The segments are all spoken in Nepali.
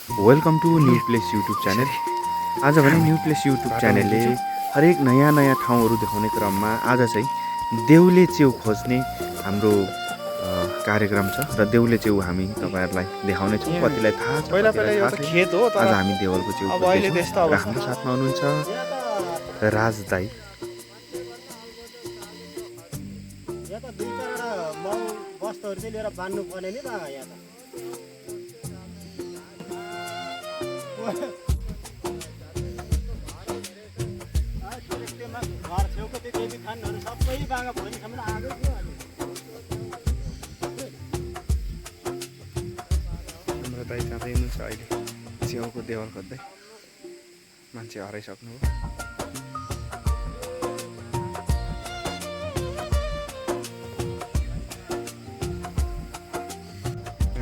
Welcome to new place YouTube channel. आज भने न्यू प्लेस युट्युब च्यानलले हरेक नयाँ नयाँ ठाउँहरू देखाउने क्रममा आज चाहिँ देउले च्याउ खोज्ने हाम्रो कार्यक्रम छ र देउले च्याउ हामी तपाईहरुलाई देखाउने छौं। कतिलाई थाहा छ, पहिला यो त खेत हो, तर आज हामी देवलको च्याउ अब अहिले त्यस्तो र अवस्था हाम्रो साथमा हुनुहुन्छ राज दाई। यहाँ त दुई चारवटा मल वस्तुहरू चाहिँ लिएर बान्नु पर्ने नि त यहाँ त। घर छेउको त्यो देवी खानहरू सबै बाँगा भोलिसम्म आगो थियो। हाम्रो दाई जाँदै हुनुहुन्छ अहिले च्याउको देवल खोज्दै। मान्छे हराइसक्नु हो।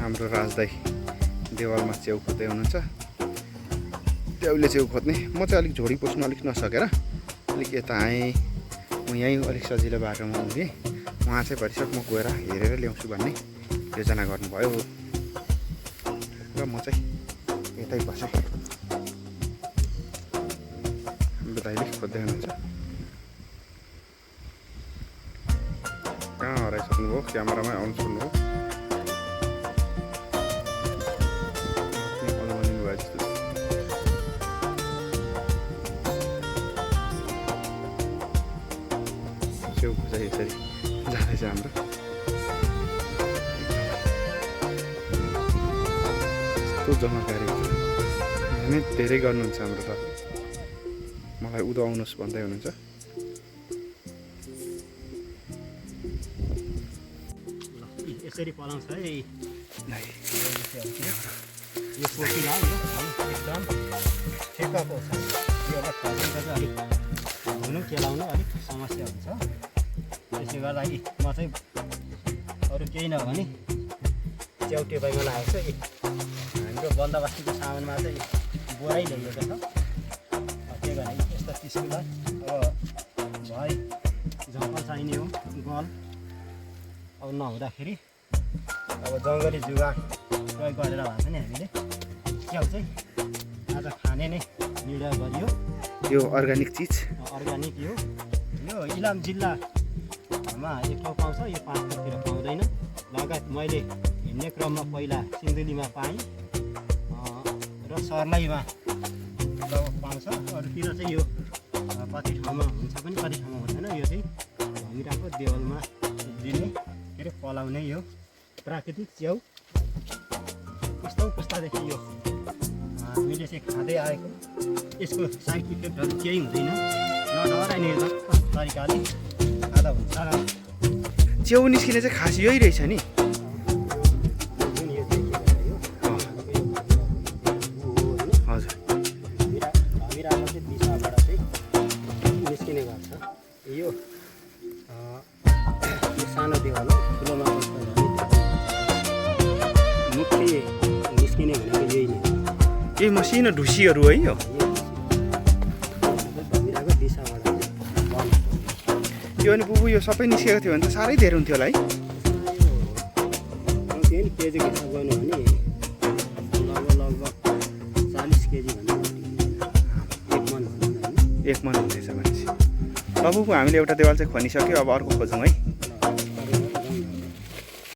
हाम्रो राज दाई देवलमा च्याउ खोज्दै हुनुहुन्छ। देउले च्याउ खोज्ने, म चाहिँ अलिक झोडी पस्नु अलिक नसकेर अलिक यता आएँ। म यहीँ अलिक सजिलो बाटोमा उभिएँ। उहाँ चाहिँ भरिसक म गएर हेरेर ल्याउँछु भन्ने योजना गर्नुभयो र म चाहिँ यतै बसेँ। हाम्रो दाइले खोज्दै हुनुहुन्छ। कहाँ हराइसक्नुभयो? क्यामेरामै आउनु छोड्नुभयो। च्याउ खोजा यसरी जाँदैछ हाम्रो। यस्तो जमाकारी हुन्छ। यहाँ धेरै गर्नुहुन्छ हाम्रो त। मलाई उँधो आउनुहोस् भन्दै हुनुहुन्छ। यसरी पलाउँछ है। दाइ यो कोपी लाउ एकदम ठेक्काको छ। यो एउटा फर्किँदा चाहिँ अलिक धुनु केलाउनु अलिक समस्या हुन्छ। त्यसले गर्दाखेरि म चाहिँ अरू केही नभने च्याउ टेपाइमा लागेको छ। हाम्रो बन्दोबस्तीको सामानमा चाहिँ बोरै ल्याइएको छ। के भने यस्तो किसिमलाई अब भए झपल चाहिने हो, गल अब नहुँदाखेरि अब जङ्गली जुगाड प्रयोग गरेर भए पनि हामीले च्याउ चाहिँ आज खाने नै निर्णय गरियो। यो अर्ग्यानिक चिज अर्ग्यानिक यो इलाम जिल्लामा एक ठाउँ पाउँछ, यो 5 ठाउँतिर पाउँदैन। लगायत मैले हिँड्ने क्रममा पहिला सिन्धुलीमा पाएँ र सर्लाईमा लगभग पाउँछ। अरूतिर चाहिँ यो कति ठाउँमा हुन्छ पनि कति ठाउँमा हुँदैन। यो चाहिँ हामीहरूको देवलमा दिने के अरे पलाउने यो प्राकृतिक च्याउ पुस्तादेखि यो हामीले चाहिँ खाँदै आएको। यसको साइड इफेक्टहरू केही हुँदैन, नडराइने तरिकाले खाँदा हुन्छ। च्याउ निस्किने चाहिँ खास यही रहेछ नि। जुन यो देखिरहेको हजुर, धमिराको चाहिँ दिशाबाट चाहिँ निस्किने गर्छ। यो सानो देवाल हो, ठुलोमा मुख्य निस्किने भनेको यही नै हो। यही मसिनो ढुसीहरू है यो। धमिराको दिशाबाट यो अनि बुबु यो सबै निस्केको थियो भने त साह्रै धेरै हुन्थ्यो होला है। केजी हिसाब गर्नु भने लगभग 40 केजी भन्दा 1 मन भनौँ न। 1 मन हुँदैछ भनेपछि। अब हामीले एउटा देवाल चाहिँ खनिसक्यो। अब अर्को खोजौँ है।